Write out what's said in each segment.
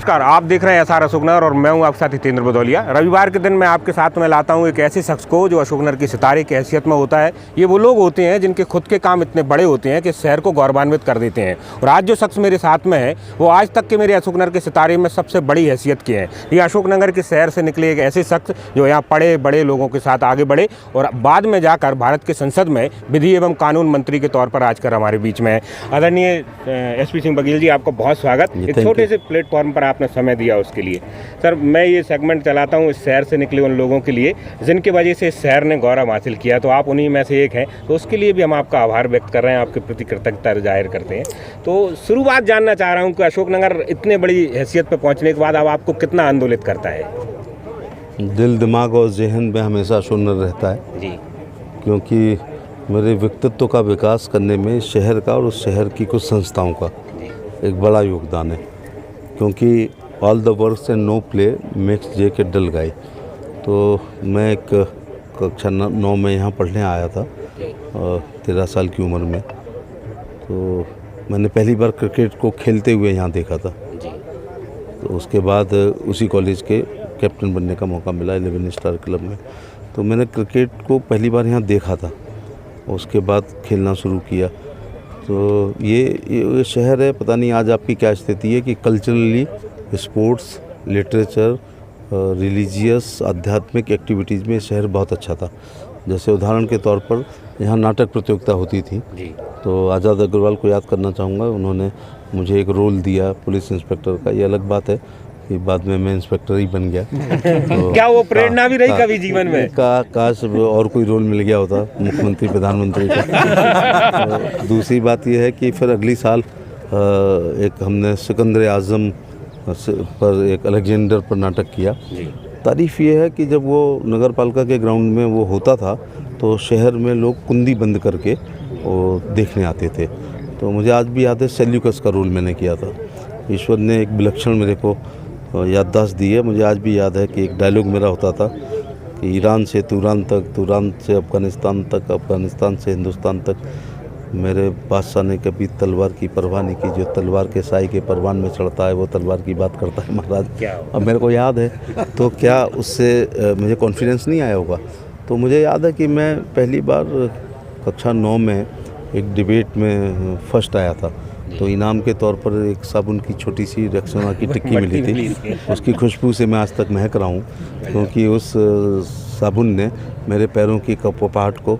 नमस्कार, आप देख रहे हैं एसआर अशोकनगर और मैं हूं आपके साथ हितेंद्र भदौलिया। रविवार के दिन मैं आपके साथ में लाता हूं एक ऐसे शख्स को जो अशोकनगर की सितारे की हैसियत में होता है। ये वो लोग होते हैं जिनके खुद के काम इतने बड़े होते हैं कि शहर को गौरवान्वित कर देते हैं। और आज जो शख्स मेरे साथ में है वो आज तक के मेरे अशोकनगर के सितारे में सबसे बड़ी हैसियत के हैं। ये अशोकनगर के शहर से निकले एक ऐसे शख्स जो यहाँ पढ़े बड़े लोगों के साथ आगे बढ़े और बाद में जाकर भारत के संसद में विधि एवं कानून मंत्री के तौर पर आजकल हमारे बीच में है। आदरणीय SP सिंह बघेल जी, आपका बहुत स्वागत। एक छोटे से प्लेटफॉर्म पर आपने समय दिया उसके लिए। सर, मैं ये सेगमेंट चलाता हूँ इस शहर से निकले उन लोगों के लिए जिनके वजह से इस शहर ने गौरव हासिल किया, तो आप उन्हीं में से एक हैं, तो उसके लिए भी हम आपका आभार व्यक्त कर रहे हैं, आपके प्रति कृतज्ञता जाहिर करते हैं। तो शुरुआत जानना चाह रहा हूँ कि अशोकनगर इतने बड़ी हैसियत पर पहुँचने के बाद अब आपको कितना आंदोलित करता है? दिल, दिमाग और जहन में हमेशा अशोकनगर रहता है जी, क्योंकि मेरे व्यक्तित्व का विकास करने में शहर का और उस शहर की कुछ संस्थाओं का एक बड़ा योगदान है। क्योंकि all the works and no play makes J K dull गाय। तो मैं एक कक्षा 9 में यहाँ पढ़ने आया था 13 साल की उम्र में। तो मैंने पहली बार क्रिकेट को खेलते हुए यहाँ देखा था। तो उसके बाद उसी कॉलेज के कैप्टन बनने का मौका मिला 11 स्टार क्लब में। तो मैंने क्रिकेट को पहली बार यहाँ देखा था, उसके बाद खेलना शुरू किया। तो ये शहर है, पता नहीं आज आपकी क्या स्थिति है कि कल्चरली, स्पोर्ट्स, लिटरेचर, रिलीजियस, आध्यात्मिक एक्टिविटीज़ में शहर बहुत अच्छा था। जैसे उदाहरण के तौर पर यहाँ नाटक प्रतियोगिता होती थी, तो आज़ाद अग्रवाल को याद करना चाहूँगा। उन्होंने मुझे एक रोल दिया पुलिस इंस्पेक्टर का। ये अलग बात है कि बाद में मैं इंस्पेक्टर ही बन गया। तो क्या वो प्रेरणा भी रही कभी जीवन में? काश और कोई रोल मिल गया होता, मुख्यमंत्री, प्रधानमंत्री का। तो दूसरी बात यह है कि फिर अगली साल एक हमने सिकंदर आज़म पर, एक अलेक्जेंडर पर नाटक किया। तारीफ़ ये है कि जब वो नगर पालिका के ग्राउंड में वो होता था तो शहर में लोग कुंडी बंद करके वो देखने आते थे। तो मुझे आज भी याद है सेल्यूकस का रोल मैंने किया था। ईश्वर ने एक विलक्षण मेरे को याददाश्त दी है। मुझे आज भी याद है कि एक डायलॉग मेरा होता था कि ईरान से तुरान तक, तुरान से अफ़गानिस्तान तक, अफ़गानिस्तान से हिंदुस्तान तक, मेरे बादशाह ने कभी तलवार की परवाह नहीं की। जो तलवार के साई के परवान में चढ़ता है वो तलवार की बात करता है महाराज। अब मेरे को याद है, तो क्या उससे मुझे कॉन्फिडेंस नहीं आया होगा। तो मुझे याद है कि मैं पहली बार कक्षा 9 में एक डिबेट में फर्स्ट आया था। तो इनाम के तौर पर एक साबुन की छोटी सी रेक्सोना की टिक्की मिली थी। उसकी खुशबू से मैं आज तक महक रहा हूँ, क्योंकि उस साबुन ने मेरे पैरों की कपकपाहट को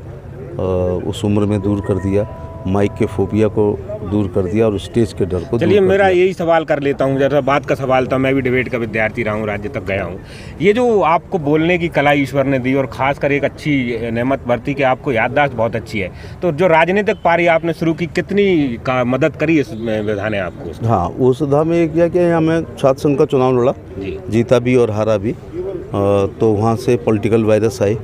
उस उम्र में दूर कर दिया, माइक के फोबिया को दूर कर दिया और स्टेज के डर को। चलिए, मेरा यही सवाल कर लेता हूँ, जैसा बात का सवाल था। मैं भी डिबेट का विद्यार्थी रहा हूँ, राज्य तक गया हूँ। ये जो आपको बोलने की कला ईश्वर ने दी और खासकर एक अच्छी नेमत बरती कि आपको याददाश्त बहुत अच्छी है, तो जो राजनीतिक पारी आपने शुरू की, कितनी का मदद करी इस विधा ने आपको? हाँ, उस विधा में एक किया कि यहाँ मैं छात्र संघ का चुनाव लड़ा, जीता भी और हारा भी। तो वहाँ से पॉलिटिकल वायरस आए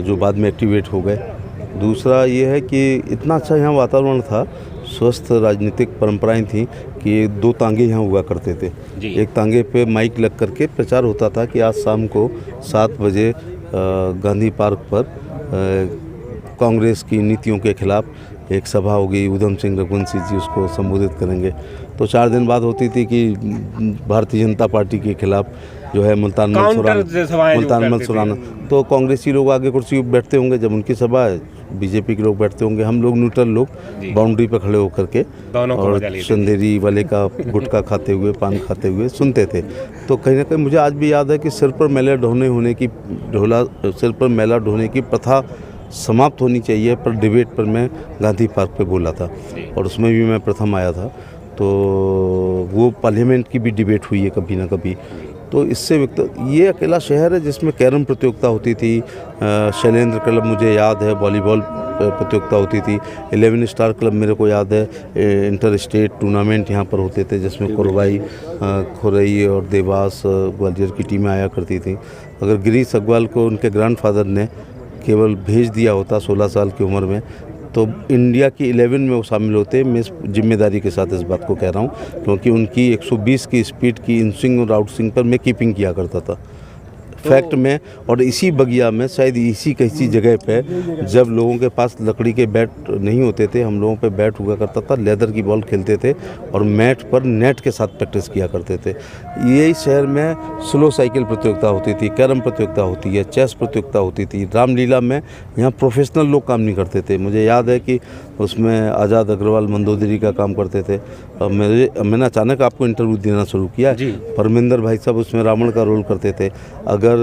जो बाद में एक्टिवेट हो गए। दूसरा ये है कि इतना अच्छा यहाँ वातावरण था, स्वस्थ राजनीतिक परंपराएं थी कि 2 तांगे यहाँ हुआ करते थे। एक तांगे पे माइक लग करके प्रचार होता था कि आज शाम को 7 बजे गांधी पार्क पर कांग्रेस की नीतियों के खिलाफ एक सभा होगी, उधम सिंह रघुवंशी जी उसको संबोधित करेंगे। तो 4 दिन बाद होती थी कि भारतीय जनता पार्टी के खिलाफ जो है मुल्तान मल सुराना। तो कांग्रेसी लोग आगे कुर्सी पर बैठते होंगे जब उनकी सभा है, बीजेपी के लोग बैठते होंगे, हम लोग न्यूट्रल लोग बाउंड्री पर खड़े होकर के और चंदेरी वाले का गुटखा खाते हुए, पान खाते हुए सुनते थे। तो कहीं ना कहीं मुझे आज भी याद है कि सिर पर मैला ढोने की प्रथा समाप्त होनी चाहिए, पर डिबेट पर मैं गांधी पार्क पे बोला था और उसमें भी मैं प्रथम आया था। तो वो पार्लियामेंट की भी डिबेट हुई है कभी ना कभी। तो इससे ये अकेला शहर है जिसमें कैरम प्रतियोगिता होती थी, शैलेंद्र क्लब मुझे याद है, वॉलीबॉल प्रतियोगिता होती थी, 11 स्टार क्लब मेरे को याद है, इंटर स्टेट टूर्नामेंट यहाँ पर होते थे जिसमें कोरबाई, खोरई और देवास, ग्वालियर की टीमें आया करती थी। अगर गिरीश अग्रवाल को उनके ग्रैंडफादर ने केवल भेज दिया होता 16 साल की उम्र में, तो इंडिया की 11 में वो शामिल होते। मैं इस जिम्मेदारी के साथ इस बात को कह रहा हूँ, क्योंकि उनकी 120 की स्पीड की इन स्विंग और आउट स्विंग पर मैं कीपिंग किया करता था। फैक्ट में, और इसी बगिया में शायद इसी किसी जगह पे जब लोगों के पास लकड़ी के बैट नहीं होते थे, हम लोगों पे बैट हुआ करता था, लेदर की बॉल खेलते थे और मैट पर नेट के साथ प्रैक्टिस किया करते थे। यही शहर में स्लो साइकिल प्रतियोगिता होती थी, कैरम प्रतियोगिता होती है, चेस प्रतियोगिता होती थी। रामलीला में यहाँ प्रोफेशनल लोग काम नहीं करते थे। मुझे याद है कि उसमें आज़ाद अग्रवाल मंदोदरी का काम करते थे। मैंने अचानक आपको इंटरव्यू देना शुरू किया। परमिंदर भाई साहब उसमें रावण का रोल करते थे। अगर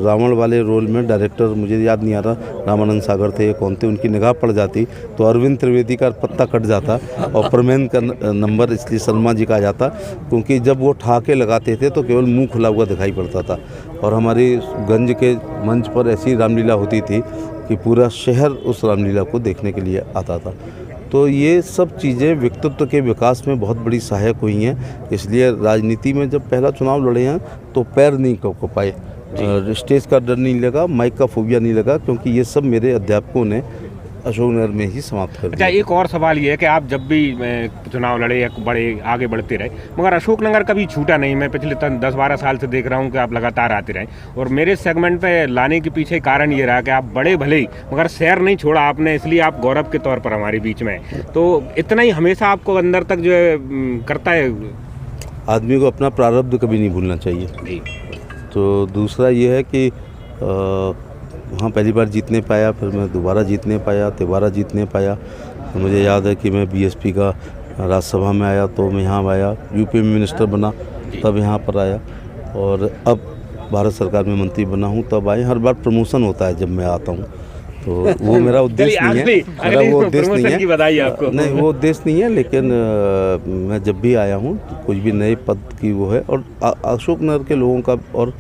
रावण वाले रोल में डायरेक्टर मुझे याद नहीं आ रहा, रामानंद सागर थे, कौन थे, उनकी निगाह पड़ जाती तो अरविंद त्रिवेदी का पत्ता कट जाता और परमेन का नंबर इसलिए शर्मा जी का आ जाता, क्योंकि जब वो ठहाके लगाते थे तो केवल मुंह खुला हुआ दिखाई पड़ता था। और हमारी गंज के मंच पर ऐसी रामलीला होती थी कि पूरा शहर उस रामलीला को देखने के लिए आता था। तो ये सब चीज़ें व्यक्तित्व के विकास में बहुत बड़ी सहायक हुई हैं। इसलिए राजनीति में जब पहला चुनाव लड़े हैं तो पैर नहीं कप पाए, स्टेज का डर नहीं लगा, माइक का फोबिया नहीं लगा, क्योंकि ये सब मेरे अध्यापकों ने अशोकनगर में ही समाप्त कर दिया। अच्छा, एक और सवाल ये है कि आप जब भी चुनाव लड़े या बड़े आगे बढ़ते रहे, मगर अशोकनगर कभी छूटा नहीं। मैं पिछले 10-12 साल से देख रहा हूँ कि आप लगातार आते रहे, और मेरे सेगमेंट पे लाने के पीछे कारण ये रहा कि आप बड़े भले ही मगर शहर नहीं छोड़ा आपने, इसलिए आप गौरव के तौर पर हमारे बीच में। तो इतना ही हमेशा आपको अंदर तक जो है करता है। आदमी को अपना प्रारब्ध कभी नहीं भूलना चाहिए जी। तो दूसरा ये है कि वहाँ पहली बार जीतने पाया, फिर मैं दोबारा जीतने पाया, तिबारा जीतने पाया। तो मुझे याद है कि मैं बीएसपी का राज्यसभा में आया तो मैं यहाँ आया, यूपी में मिनिस्टर बना तब यहाँ पर आया, और अब भारत सरकार में मंत्री बना हूँ तब आए। हर बार प्रमोशन होता है जब मैं आता हूँ, तो वो मेरा उद्देश्य नहीं है, मेरा वो उद्देश्य नहीं है, बधाई आपको। नहीं वो उद्देश्य नहीं है, लेकिन मैं जब भी आया हूँ कुछ भी नए पद की वो है। और अशोकनगर के लोगों का और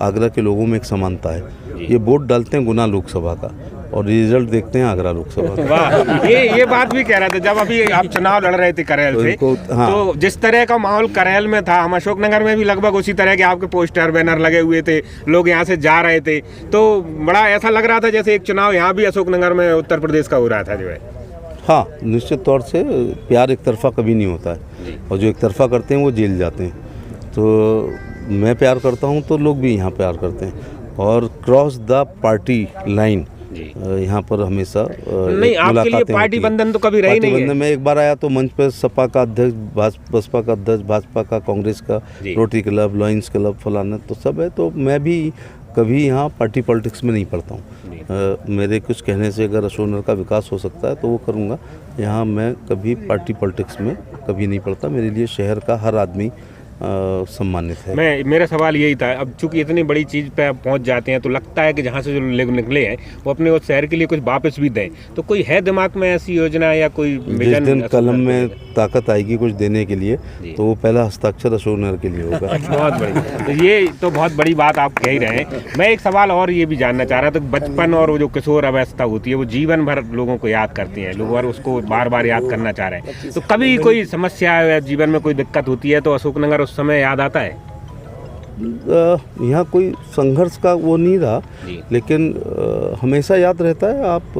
आगरा के लोगों में एक समानता है, ये वोट डालते हैं गुना लोकसभा का और रिजल्ट देखते हैं आगरा लोकसभा का। वाह, ये बात भी कह रहा था जब अभी आप चुनाव लड़ रहे थे करेल से, तो जिस तरह का माहौल करेल में था, हम अशोकनगर में भी लगभग उसी तरह के आपके पोस्टर बैनर लगे हुए थे, लोग यहाँ से जा रहे थे, तो बड़ा ऐसा लग रहा था जैसे एक चुनाव यहाँ भी अशोकनगर में उत्तर प्रदेश का हो रहा था जो है। हाँ, निश्चित तौर से प्यार एक तरफा कभी नहीं होता है, और जो एक तरफा करते हैं वो जेल जाते हैं। तो मैं प्यार करता हूँ तो लोग भी यहाँ प्यार करते हैं, और क्रॉस द पार्टी लाइन यहाँ पर हमेशा नहीं, आपके लिए पार्टी बंधन तो कभी रही नहीं है। मैं एक बार आया तो मंच पर सपा का अध्यक्ष, बसपा का अध्यक्ष, भाजपा का, कांग्रेस का, रोटरी क्लब, लॉयंस क्लब, फलाना तो सब है। तो मैं भी कभी यहाँ पार्टी पॉलिटिक्स में नहीं पड़ता हूँ। मेरे कुछ कहने से अगर अशोकनगर का विकास हो सकता है तो वो करूँगा। यहाँ मैं कभी पार्टी पॉलिटिक्स में कभी नहीं पड़ता। मेरे लिए शहर का हर आदमी सम्मानित है। मेरा सवाल यही था, अब चूंकि इतनी बड़ी चीज़ पे पहुंच जाते हैं तो लगता है कि जहां से जो लोग निकले हैं वो अपने उस शहर के लिए कुछ वापस भी दें। तो कोई है दिमाग में ऐसी योजना या कोई जिस दिन कलम में ताकत आएगी कुछ देने के लिए तो वो पहला हस्ताक्षर अशोकनगर के लिए होगा। बहुत बड़ी, तो ये तो बहुत बड़ी बात आप कह ही रहे हैं। मैं एक सवाल और ये भी जानना चाह रहा था, बचपन और वो जो किशोर अवस्था होती है वो जीवन भर लोगों को याद करती हैं, लोग और उसको बार बार याद करना चाह रहे हैं। तो कभी कोई समस्या या जीवन में कोई दिक्कत होती है तो अशोकनगर उस समय याद आता है? यहाँ कोई संघर्ष का वो नहीं रहा, लेकिन हमेशा याद रहता है। आप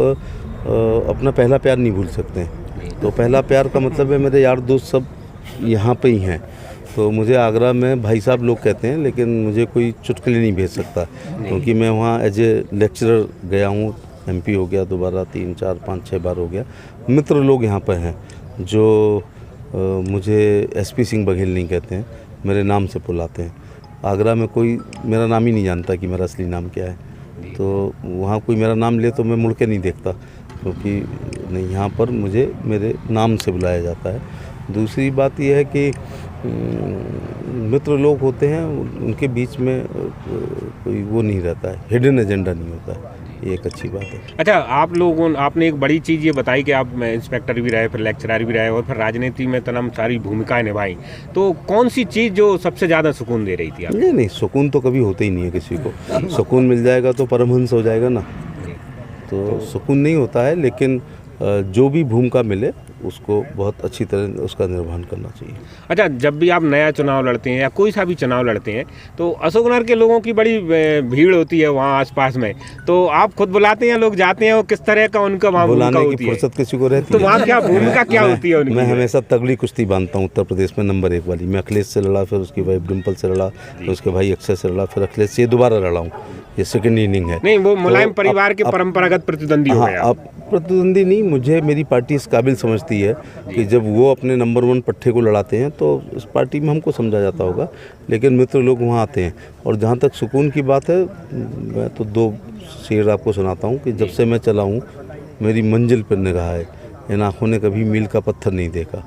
अपना पहला प्यार नहीं भूल सकते हैं। तो पहला प्यार का मतलब है मेरे यार दोस्त सब यहाँ पे ही हैं। तो मुझे आगरा में भाई साहब लोग कहते हैं, लेकिन मुझे कोई चुटकुले नहीं भेज सकता, क्योंकि मैं वहाँ एज ए लेक्चरर गया हूँ। MP हो गया दोबारा 3, 4, 5, 6 बार हो गया। मित्र लोग यहाँ पर हैं जो मुझे SP सिंह बघेल नहीं कहते हैं, मेरे नाम से बुलाते हैं। आगरा में कोई मेरा नाम ही नहीं जानता कि मेरा असली नाम क्या है। तो वहाँ कोई मेरा नाम ले तो मैं मुड़ के नहीं देखता, क्योंकि नहीं, यहाँ पर मुझे मेरे नाम से बुलाया जाता है। दूसरी बात यह है कि मित्र लोग होते हैं, उनके बीच में कोई वो नहीं रहता है, हिडन एजेंडा नहीं होता है, ये एक अच्छी बात है। अच्छा, आप लोगों आपने एक बड़ी चीज़ ये बताई कि आप इंस्पेक्टर भी रहे, फिर लेक्चरर भी रहे और फिर राजनीति में तमाम सारी भूमिकाएं निभाई। तो कौन सी चीज़ जो सबसे ज़्यादा सुकून दे रही थी आप? नहीं, सुकून तो कभी होता ही नहीं है किसी को। सुकून मिल जाएगा तो परमहंस हो जाएगा ना। तो सुकून नहीं होता है, लेकिन जो भी भूमिका मिले उसको बहुत अच्छी तरह उसका निर्वहन करना चाहिए। अच्छा, जब भी आप नया चुनाव लड़ते हैं या कोई सा भी चुनाव लड़ते हैं तो अशोकनगर के लोगों की बड़ी भीड़ होती है वहाँ आसपास में, तो आप खुद बुलाते हैं, लोग जाते हैं, और किस तरह का उनका वहाँ भूमिका बुलाने होती की है? फुर्सत किसी को रहती तो है? वहाँ क्या भूमिका क्या होती है उनकी? मैं हमेशा तगड़ी कुश्ती बांधता हूँ उत्तर प्रदेश में नंबर 1 वाली। मैं अखिलेश से लड़ा, फिर उसकी वाइफ डिम्पल से लड़ा, फिर उसके भाई अक्षय से लड़ा, फिर अखिलेश से दोबारा लड़ा हूँ। ये सेकंड इनिंग है। नहीं, वो मुलायम तो परिवार के परंपरागत प्रतिद्वंदी हो हाँ, गए अब प्रतिद्वंदी नहीं, मुझे मेरी पार्टी इस काबिल समझती है कि जब वो अपने नंबर 1 पट्टे को लड़ाते हैं तो इस पार्टी में हमको समझा जाता होगा, लेकिन मित्र लोग वहाँ आते हैं। और जहाँ तक सुकून की बात है, मैं तो 2 शेर आपको सुनाता हूँ कि जब से मैं चला हूँ मेरी मंजिल पर निगाह है, इन आँखों ने कभी मील का पत्थर नहीं देखा।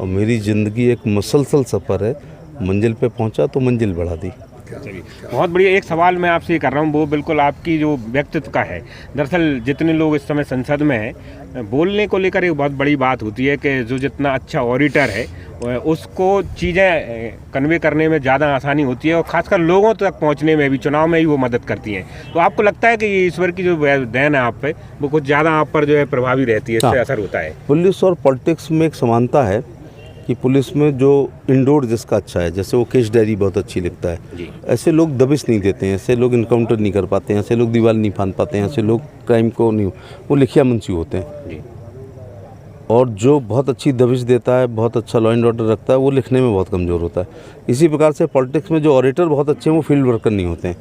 और मेरी ज़िंदगी एक मुसलसल सफ़र है, मंजिल पे पहुँचा तो मंजिल बढ़ा दी। चलिए, बहुत बढ़िया। एक सवाल मैं आपसे ये कर रहा हूँ, वो बिल्कुल आपकी जो व्यक्तित्व का है। दरअसल जितने लोग इस समय संसद में हैं, बोलने को लेकर एक बहुत बड़ी बात होती है कि जो जितना अच्छा ऑडिटर है उसको चीज़ें कन्वे करने में ज़्यादा आसानी होती है, और ख़ासकर लोगों तक पहुँचने में भी, चुनाव में ही वो मदद करती हैं। तो आपको लगता है कि ये ईश्वर की जो देन है आप पे, वो कुछ ज़्यादा आप पर जो है प्रभावी रहती है, इससे असर होता है? पुलिस और पॉलिटिक्स में एक समानता है कि पुलिस में जो इंडोर जिसका अच्छा है, जैसे वो केस डायरी बहुत अच्छी लिखता है, ऐसे लोग दबिश नहीं देते हैं, ऐसे लोग इनकाउंटर नहीं कर पाते हैं, ऐसे लोग दीवार नहीं फांद पाते हैं, ऐसे लोग क्राइम को नहीं, वो लिखिया मुंशी होते हैं। और जो बहुत अच्छी दबिश देता है, बहुत अच्छा लॉ एंड ऑर्डर रखता है, वो लिखने में बहुत कमज़ोर होता है। इसी प्रकार से पॉलिटिक्स में जो ऑरेटर बहुत अच्छे हैं वो फील्ड वर्कर नहीं होते हैं,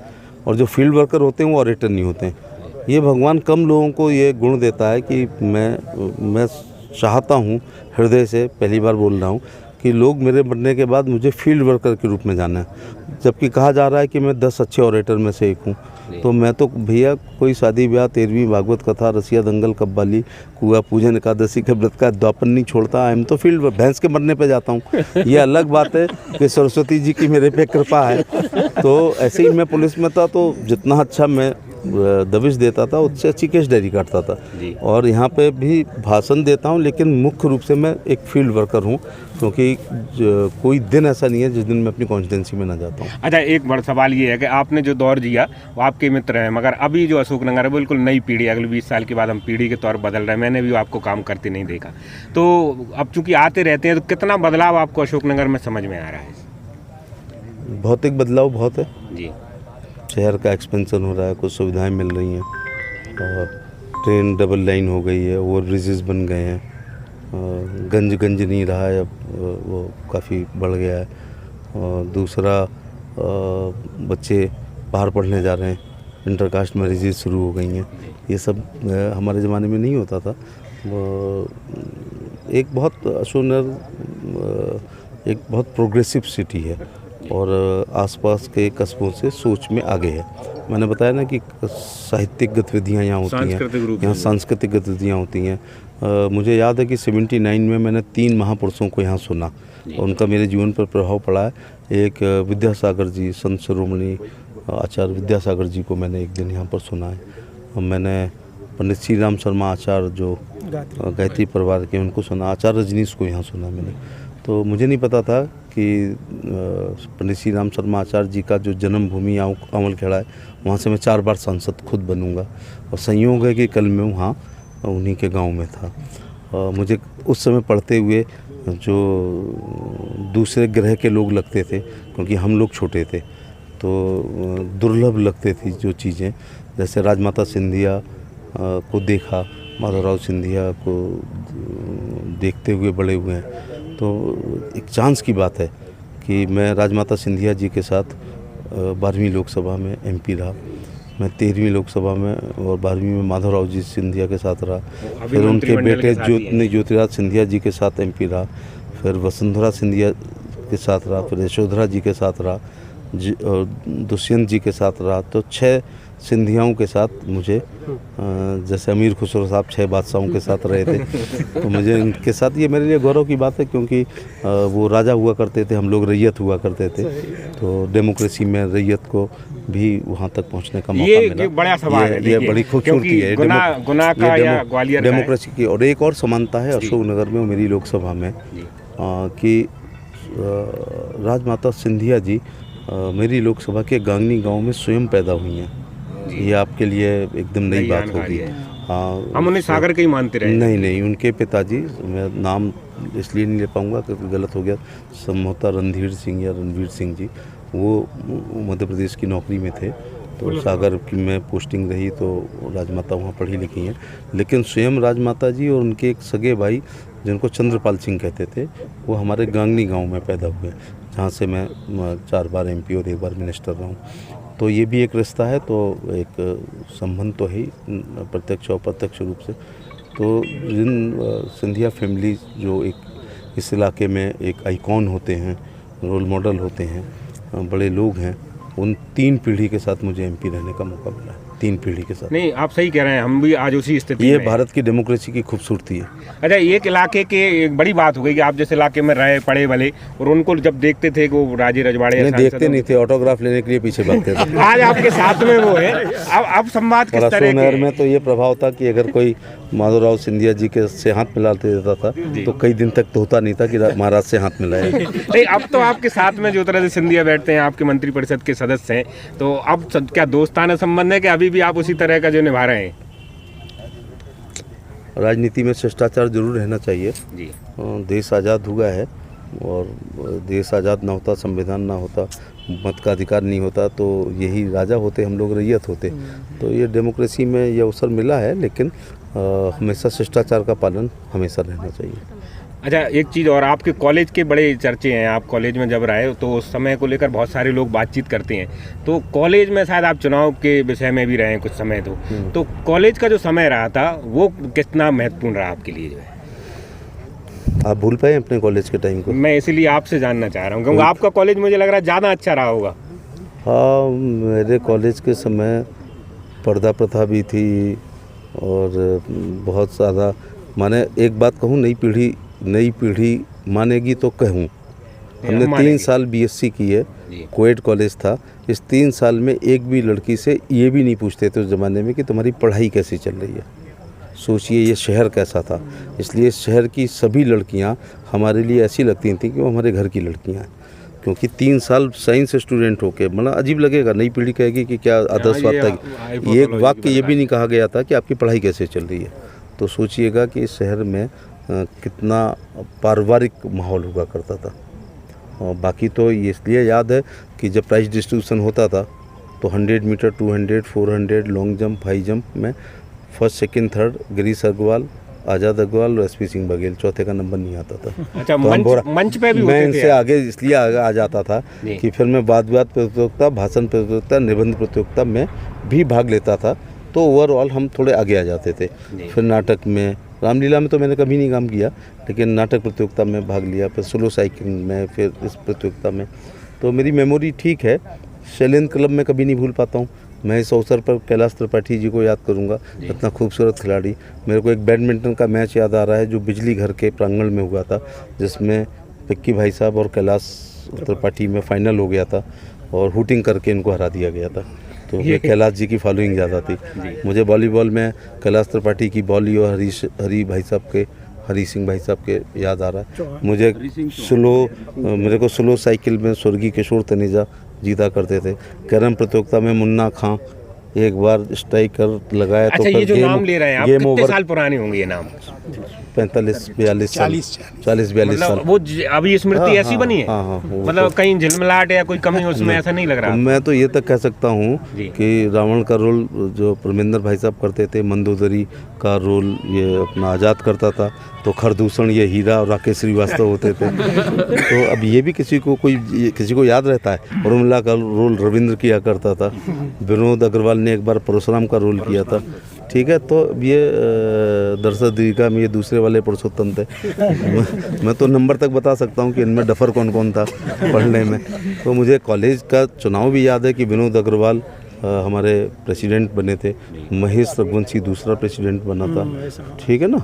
और जो फील्ड वर्कर होते हैं वो ऑरेटर नहीं होते हैं। ये भगवान कम लोगों को ये गुण देता है कि मैं चाहता हूँ हृदय से, पहली बार बोल रहा हूँ, कि लोग मेरे बनने के बाद मुझे फील्ड वर्कर के रूप में जाना है। जबकि कहा जा रहा है कि मैं 10 अच्छे ऑरेटर में से एक हूँ, तो मैं तो भैया कोई शादी ब्याह, 13वीं भागवत कथा, रसिया दंगल, कव्वाली, कुआ पूजन, एकादशी के व्रत का द्वापन नहीं छोड़ता। आई एम तो फील्ड भैंस के मरने पे जाता हूँ। ये अलग बात है कि सरस्वती जी की मेरे पे कृपा है। तो ऐसे ही मैं पुलिस में था तो जितना अच्छा मैं दबिश देता था उससे अच्छी केस डायरी काटता था, और यहाँ पे भी भाषण देता हूँ, लेकिन मुख्य रूप से मैं एक फील्ड वर्कर हूँ, क्योंकि कोई दिन ऐसा नहीं है जिस दिन मैं अपनी कॉन्स्टिट्यूंसी में ना जाता हूँ। अच्छा, एक बड़ा सवाल ये है कि आपने जो दौर जिया वो आपके मित्र हैं, मगर अभी जो अशोकनगर है बिल्कुल नई पीढ़ी, अगले 20 साल के बाद हम पीढ़ी के तौर बदल रहे हैं। मैंने भी आपको काम करते नहीं देखा, तो अब चूंकि आते रहते हैं, तो कितना बदलाव आपको अशोकनगर में समझ में आ रहा है? भौतिक बदलाव बहुत है जी। शहर का एक्सपेंशन हो रहा है, कुछ सुविधाएं मिल रही हैं, और ट्रेन डबल लाइन हो गई है, ओवर ब्रिजेस बन गए हैं, गंज नहीं रहा है, अब वो काफ़ी बढ़ गया है। और दूसरा, बच्चे बाहर पढ़ने जा रहे हैं, इंटरकास्ट मैरिजेज शुरू हो गई हैं। ये सब हमारे ज़माने में नहीं होता था। एक बहुत अशोकनगर एक बहुत प्रोग्रेसिव सिटी है, और आसपास के कस्बों से सोच में आगे है। मैंने बताया ना कि साहित्यिक गतिविधियाँ यहाँ होती हैं, यहाँ सांस्कृतिक गतिविधियाँ होती हैं। मुझे याद है कि 79 में मैंने 3 महापुरुषों को यहाँ सुना, और उनका मेरे जीवन पर प्रभाव पड़ा है। एक विद्यासागर जी, संत शिरोमणि आचार्य विद्यासागर जी को मैंने एक दिन यहाँ पर सुना है। मैंने पंडित श्री राम शर्मा आचार्य जो गायत्री परिवार के, उनको सुना। आचार्य रजनीश को यहाँ सुना मैंने। तो मुझे नहीं पता था कि पंडित श्री राम शर्मा आचार्य जी का जो जन्मभूमि अमलखेड़ा है, वहाँ से मैं 4 बार सांसद खुद बनूंगा, और संयोग है कि कल मैं वहाँ उन्हीं के गांव में था। मुझे उस समय पढ़ते हुए जो दूसरे ग्रह के लोग लगते थे, क्योंकि हम लोग छोटे थे, तो दुर्लभ लगते थी जो चीज़ें। जैसे राजमाता सिंधिया को देखा, माधवराव सिंधिया को देखते हुए बड़े हुए हैं, तो एक चांस की बात है कि मैं राजमाता सिंधिया जी के साथ 12वीं लोकसभा में एमपी रहा। मैं 13वीं लोकसभा में और 12वीं में माधवराव जी सिंधिया के साथ रहा। फिर उनके बेटे ज्योतिराज सिंधिया जी के साथ एमपी रहा। फिर वसुंधरा सिंधिया के साथ रहा। फिर यशोधरा जी के साथ रहा, और दुष्यंत जी के साथ रहा। तो 6 सिंधियाओं के साथ मुझे, जैसे अमीर खुसरो साहब 6 बादशाहों के साथ रहे थे, तो मुझे इनके साथ, ये मेरे लिए गौरव की बात है, क्योंकि वो राजा हुआ करते थे, हम लोग रैयत हुआ करते थे। तो डेमोक्रेसी में रैयत को भी वहाँ तक पहुँचने का मौका मिला। ये बड़ा सवाल है, ये बड़ी खूबसूरती है गुना का या ग्वालियर डेमोक्रेसी की। और एक और समानता है अशोकनगर में मेरी लोकसभा में, कि राजमाता सिंधिया जी मेरी लोकसभा के गांगनी गांव में स्वयं पैदा हुई हैं। ये आपके लिए एकदम नई बात होगी। हाँ, हम उन्हें सागर के ही मानते रहे। नहीं, उनके पिताजी, मैं नाम इसलिए नहीं ले पाऊंगा क्योंकि गलत हो गया, संभवतः रणधीर सिंह या रणवीर सिंह जी, वो मध्य प्रदेश की नौकरी में थे, तो सागर की में पोस्टिंग रही, तो राजमाता वहाँ पढ़ी लिखी हैं। लेकिन स्वयं राजमाता जी और उनके एक सगे भाई जिनको चंद्रपाल सिंह कहते थे, वो हमारे गांगनी गांव में पैदा हुए, जहाँ से मैं 4 बार MP और 1 बार मिनिस्टर रहा हूँ। तो ये भी एक रिश्ता है, तो एक संबंध तो है ही प्रत्यक्ष और अप्रत्यक्ष रूप से। तो जिन सिंधिया फैमिली जो एक इस इलाके में एक आइकॉन होते हैं, रोल मॉडल होते हैं, बड़े लोग हैं, उन 3 पीढ़ी के साथ मुझे MP रहने का मौका मिला है, 3 पीढ़ी के साथ। नहीं, आप सही कह रहे हैं, हम भी आज उसी स्थिति ये में भारत की डेमोक्रेसी की खूबसूरती है। अच्छा, एक इलाके के एक बड़ी बात हो गई कि आप जिस इलाके में रहे पड़े भले, और उनको जब देखते थे कि वो राजे रजवाड़े नहीं, देखते नहीं थे, ऑटोग्राफ लेने के लिए पीछे भागते थे। आज आपके साथ में वो है। अब संवाद किस तरह नहर के में तो ये प्रभाव था कि अगर कोई माधवराव सिंधिया जी के से हाथ मिलाते देता था तो कई दिन तक तो होता नहीं था कि महाराज से हाथ मिलाए। नहीं, अब तो आपके साथ में जो तरह से सिंधिया बैठते हैं, आपके मंत्रिपरिषद के सदस्य हैं, तो अब क्या दोस्ताना संबंध है कि अभी भी आप उसी तरह का जो निभा रहे हैं? राजनीति में शिष्टाचार जरूर रहना चाहिए जी। देश आज़ाद हुआ है, और देश आज़ाद ना होता, संविधान ना होता, मत का अधिकार नहीं होता, तो यही राजा होते, हम लोग रैयत होते। तो ये डेमोक्रेसी में ये अवसर मिला है, लेकिन हमेशा शिष्टाचार का पालन हमेशा रहना चाहिए। अच्छा, एक चीज़ और, आपके कॉलेज के बड़े चर्चे हैं। आप कॉलेज में जब रहे तो उस समय को लेकर बहुत सारे लोग बातचीत करते हैं। तो कॉलेज में शायद आप चुनाव के विषय में भी रहे कुछ समय, तो कॉलेज का जो समय रहा था वो कितना महत्वपूर्ण रहा आपके लिए? जो है आप भूल पाए अपने कॉलेज के टाइम को? मैं इसीलिए आपसे जानना चाह रहा हूँ, क्योंकि आपका कॉलेज मुझे लग रहा है ज़्यादा अच्छा रहा होगा। हाँ, मेरे कॉलेज के समय पर्दा प्रथा भी थी, और बहुत ज़्यादा, माने एक बात कहूँ, नई पीढ़ी मानेगी तो कहूँ, हमने 3 साल BSc की है, कोएड कॉलेज था। इस 3 साल में एक भी लड़की से ये भी नहीं पूछते थे उस ज़माने में कि तुम्हारी पढ़ाई कैसी चल रही है। सोचिए ये शहर कैसा था। इसलिए शहर की सभी लड़कियां हमारे लिए ऐसी लगती थी कि वो हमारे घर की लड़कियां हैं, क्योंकि 3 साल साइंस स्टूडेंट होके, मतलब अजीब लगेगा, नई पीढ़ी कहेगी कि क्या आदर्श बात था। ये एक वाक्य ये भी नहीं कहा गया था कि आपकी पढ़ाई कैसे चल रही है। तो सोचिएगा कि इस शहर में कितना पारिवारिक माहौल हुआ करता था। और बाकी तो ये इसलिए याद है कि जब प्राइज डिस्ट्रीब्यूशन होता था तो 100 metre, 200, 400, long jump, high jump में first, second, third Girish Agarwal, Azad Agarwal और SP सिंह बघेल, चौथे का नंबर नहीं आता था। अच्छा, तो मंच पे भी मैं होते इनसे थे आगे इसलिए आ जाता था कि फिर मैं वाद प्रतियोगिता, भाषण प्रतियोगिता, निबंध प्रतियोगिता में भी भाग लेता था, तो ओवरऑल हम थोड़े आगे आ जाते थे। फिर नाटक में, रामलीला में तो मैंने कभी नहीं काम किया, लेकिन नाटक प्रतियोगिता में भाग लिया, फिर स्लो साइकिलिंग में, फिर इस प्रतियोगिता में। तो मेरी मेमोरी ठीक है। शैलेंद्र क्लब में कभी नहीं भूल पाता हूँ। मैं इस अवसर पर कैलाश त्रिपाठी जी को याद करूंगा, इतना खूबसूरत खिलाड़ी। मेरे को एक बैडमिंटन का मैच याद आ रहा है जो बिजली घर के प्रांगण में हुआ था, जिसमें पिक्की भाई साहब और कैलाश त्रिपाठी में फाइनल हो गया था, और हुटिंग करके इनको हरा दिया गया था। तो कैलाश जी की फॉलोइंग ज़्यादा थी। मुझे वॉलीबॉल में कैलाश त्रिपाठी की बॉली और हरी सिंह भाई साहब के याद आ रहा है। मुझे मेरे को स्लो साइकिल में स्वर्गीय किशोर तनेजा जीता करते थे। कैरम प्रतियोगिता में मुन्ना खां एक बार स्ट्राइकर लगाया। अच्छा, तो ये जो नाम ले रहे हैं आप, कितने साल पुराने होंगे ये नाम? 45-42 साल। वो अभी स्मृति ऐसी बनी है? हाँ, मतलब कहीं झिलमिलाहट या कोई कमी उसमें ऐसा नहीं लग रहा? मैं तो ये तक कह सकता हूँ कि रावण का रोल जो परमेंद्र भाई साहब करते थे, मंदोदरी का रोल ये अपना आज़ाद करता था, तो खरदूषण ये हीरा और राकेश श्रीवास्तव होते थे। तो अब ये भी किसी को याद रहता है। उर्मिला का रोल रविंद्र किया करता था। विनोद अग्रवाल ने एक बार परशुराम का रोल किया था। ठीक है, तो ये दरअसल दीर्घा में ये दूसरे वाले पुरुषोत्तम थे। मैं तो नंबर तक बता सकता हूँ कि इनमें डफर कौन कौन था पढ़ने में। तो मुझे कॉलेज का चुनाव भी याद है कि विनोद अग्रवाल हमारे प्रेसिडेंट बने थे, महेश रघुवंशी दूसरा प्रेसिडेंट बना था, ठीक है ना।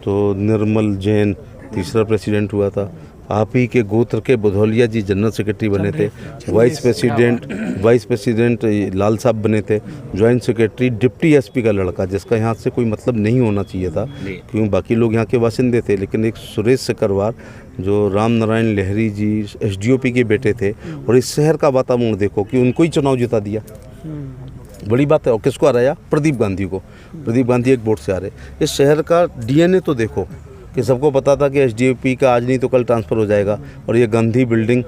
तो निर्मल जैन तीसरा प्रेसिडेंट हुआ था। आप ही के गोत्र के बुधौलिया जी जनरल सेक्रेटरी बने थे। वाइस प्रेसिडेंट लाल साहब बने थे। जॉइंट सेक्रेटरी डिप्टी SP का लड़का, जिसका यहाँ से कोई मतलब नहीं होना चाहिए था, क्योंकि बाकी लोग यहाँ के बासिंदे थे, लेकिन एक सुरेश सकरवार जो राम नारायण लहरी जी SDOP के बेटे थे। और इस शहर का वातावरण देखो कि उनको ही चुनाव जिता दिया। बड़ी बात है। और किसको हराया? प्रदीप गांधी को। प्रदीप गांधी एक वोट से हारे। इस शहर का डीएनए तो देखो कि सबको पता था कि एसडीएपी का आज नहीं तो कल ट्रांसफ़र हो जाएगा और ये गांधी बिल्डिंग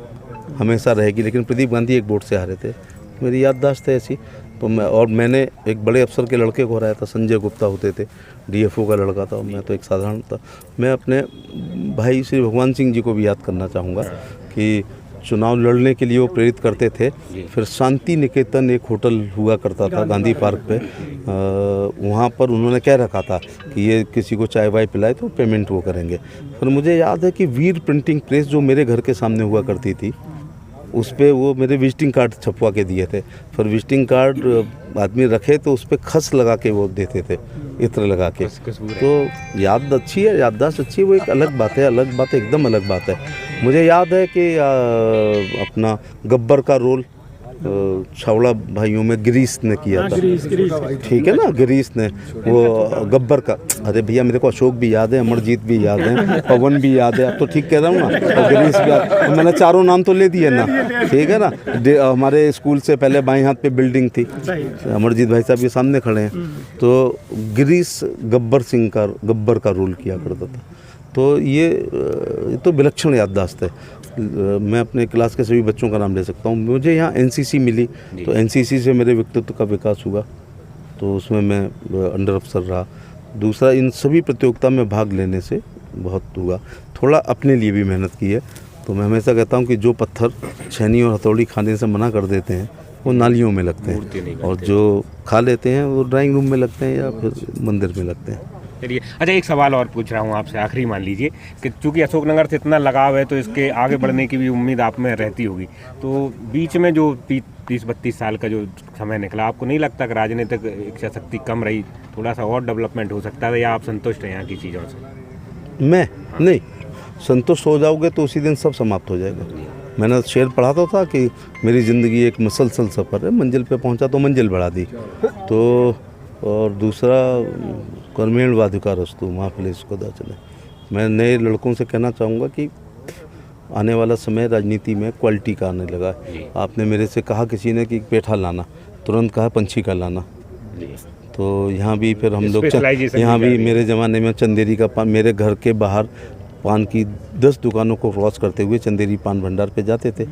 हमेशा रहेगी, लेकिन प्रदीप गांधी एक वोट से हारे थे। मेरी याददाश्त है ऐसी। तो मैंने एक बड़े अफसर के लड़के को हराया था, संजय गुप्ता होते थे, डीएफओ का लड़का था, और मैं तो एक साधारण था। मैं अपने भाई श्री भगवान सिंह जी को भी याद करना चाहूँगा कि चुनाव लड़ने के लिए वो प्रेरित करते थे। फिर शांति निकेतन एक होटल हुआ करता था गांधी पार्क पे, वहाँ पर उन्होंने कह रखा था कि ये किसी को चाय वाय पिलाए तो पेमेंट वो करेंगे। फिर मुझे याद है कि वीर प्रिंटिंग प्रेस जो मेरे घर के सामने हुआ करती थी, उस पर वो मेरे विजिटिंग कार्ड छपवा के दिए थे। फिर विजिटिंग कार्ड आदमी रखे तो उस पर खस लगा के वो देते थे, इत्र लगा के। तो याद अच्छी है, याददाश्त अच्छी है, वो एक अलग बात है, अलग बात है, एकदम अलग बात है। मुझे याद है कि अपना गब्बर का रोल छावड़ा भाइयों में गिरीश ने किया था। ठीक है ना, गिरीश ने वो गब्बर का। अरे भैया मेरे को अशोक भी याद है, अमरजीत भी याद है, पवन भी याद है। अब तो ठीक कह रहा हूँ ना, और गिरीश भी याद। मैंने चारों नाम तो ले दिए ना, ठीक है ना। हमारे स्कूल से पहले बाएं हाथ पे बिल्डिंग थी, अमरजीत भाई साहब ये सामने खड़े हैं। तो गिरीश गब्बर का रोल किया करता था। तो ये तो विलक्षण याददाश्त है। मैं अपने क्लास के सभी बच्चों का नाम ले सकता हूँ। मुझे यहाँ एनसीसी मिली, तो एनसीसी से मेरे व्यक्तित्व का विकास हुआ, तो उसमें मैं अंडर अफसर रहा। दूसरा, इन सभी प्रतियोगिता में भाग लेने से बहुत हुआ। थोड़ा अपने लिए भी मेहनत की है। तो मैं हमेशा कहता हूँ कि जो पत्थर छेनी और हथौड़ी खाने से मना कर देते हैं वो नालियों में लगते हैं, और जो खा लेते हैं वो ड्राइंग रूम में लगते हैं या फिर मंदिर में लगते हैं। चलिए, अच्छा एक सवाल और पूछ रहा हूँ आपसे, आखिरी मान लीजिए कि चूंकि अशोकनगर से इतना लगाव है तो इसके आगे बढ़ने की भी उम्मीद आप में रहती होगी। तो बीच में जो 30-32 साल का जो समय निकला, आपको नहीं लगता कि राजनीतिक इच्छा शक्ति कम रही, थोड़ा सा और डेवलपमेंट हो सकता है, या आप संतुष्ट हैं यहाँ की चीज़ों से? मैं नहीं, संतुष्ट हो जाओगे तो उसी दिन सब समाप्त हो जाएगा। मैंने शेर पढ़ा तो था कि मेरी ज़िंदगी एक मुसलसल सफ़र है, मंजिल पे पहुंचा तो मंजिल बढ़ा दी। तो और दूसरा, कर्मेण वाधिकारस्तु माँ फलेश कदाचन। मैं नए लड़कों से कहना चाहूँगा कि आने वाला समय राजनीति में क्वालिटी का आने लगा। आपने मेरे से कहा किसी ने कि पेठा लाना, तुरंत कहा पंछी का लाना। तो यहाँ भी फिर हम लोग यहाँ भी मेरे ज़माने में चंदेरी का पान, मेरे घर के बाहर पान की 10 दुकानों को क्रॉस करते हुए चंदेरी पान भंडार पे जाते थे।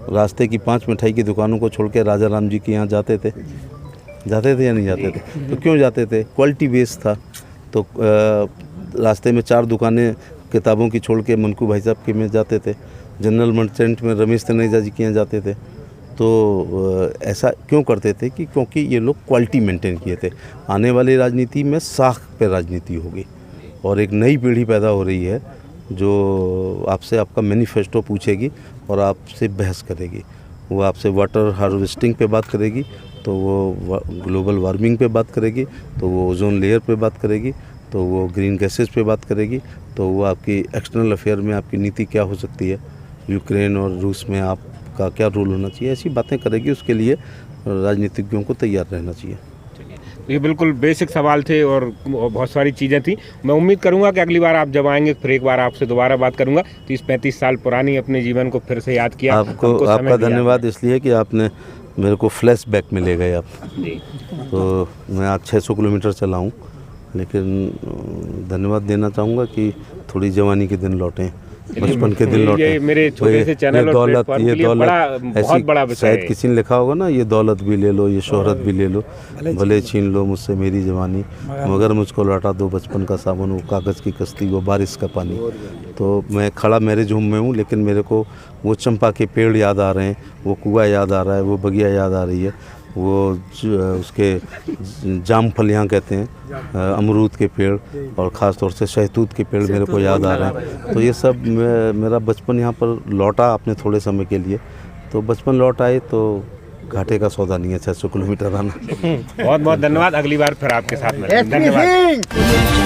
रास्ते की 5 मिठाई की दुकानों को छोड़ के राजा राम जी के यहाँ जाते थे या नहीं जाते थे? तो क्यों जाते थे? क्वालिटी बेस्ड था। तो रास्ते में 4 दुकानें किताबों की छोड़ के मनकू भाई साहब के में जाते थे। जनरल मर्चेंट में रमेश तनेजा जी के यहाँ जाते थे। तो ऐसा क्यों करते थे? कि क्योंकि ये लोग क्वालिटी मेंटेन किए थे। आने वाली राजनीति में साख पे राजनीति होगी, और एक नई पीढ़ी पैदा हो रही है जो आपसे आपका मैनिफेस्टो पूछेगी और आपसे बहस करेगी। वो आपसे वाटर हार्वेस्टिंग पे बात करेगी, तो वो ग्लोबल वार्मिंग पे बात करेगी, तो वो ओजोन लेयर पे बात करेगी, तो वो ग्रीन गैसेस पे बात करेगी, तो वो आपकी एक्सटर्नल अफेयर में आपकी नीति क्या हो सकती है, यूक्रेन और रूस में आपका क्या रोल होना चाहिए, ऐसी बातें करेगी। उसके लिए राजनीतिज्ञों को तैयार रहना चाहिए। ये बिल्कुल बेसिक सवाल थे और बहुत सारी चीज़ें थी। मैं उम्मीद करूंगा कि अगली बार आप जब आएंगे फिर एक बार आपसे दोबारा बात करूंगा। 30-35 साल पुरानी अपने जीवन को फिर से याद किया। आपका धन्यवाद इसलिए कि आपने मेरे को फ्लैशबैक में ले गए आप जी। तो मैं आज 600 किलोमीटर चला हूँ, लेकिन धन्यवाद देना चाहूँगा कि थोड़ी जवानी के दिन लौटें, बचपन के दिन लौटे। मेरे छोटे से चैनल और प्लेटफॉर्म के लिए बहुत बड़ा विषय है। शायद किसी ने लिखा होगा ना, ये दौलत भी ले लो, ये शोहरत भी ले लो, भले छीन लो मुझसे मेरी जवानी, मगर मुझको लौटा दो बचपन का सावन, वो कागज़ की कश्ती, वो बारिश का पानी। तो मैं खड़ा मैरिज होम में हूँ, लेकिन मेरे को वो चंपा के पेड़ याद आ रहे हैं, वो कुआं याद आ रहा है, वो बगिया याद आ रही है, वो उसके जामफलियाँ कहते हैं, अमरूद के पेड़, और ख़ास तौर से शहतूत के पेड़ मेरे को याद आ रहे हैं। तो ये सब मेरा बचपन यहाँ पर लौटा अपने थोड़े समय के लिए। तो बचपन लौट आए तो घाटे का सौदा नहीं है 600 किलोमीटर आना। बहुत बहुत धन्यवाद। अगली बार फिर आपके साथ मिलेंगे। धन्यवाद।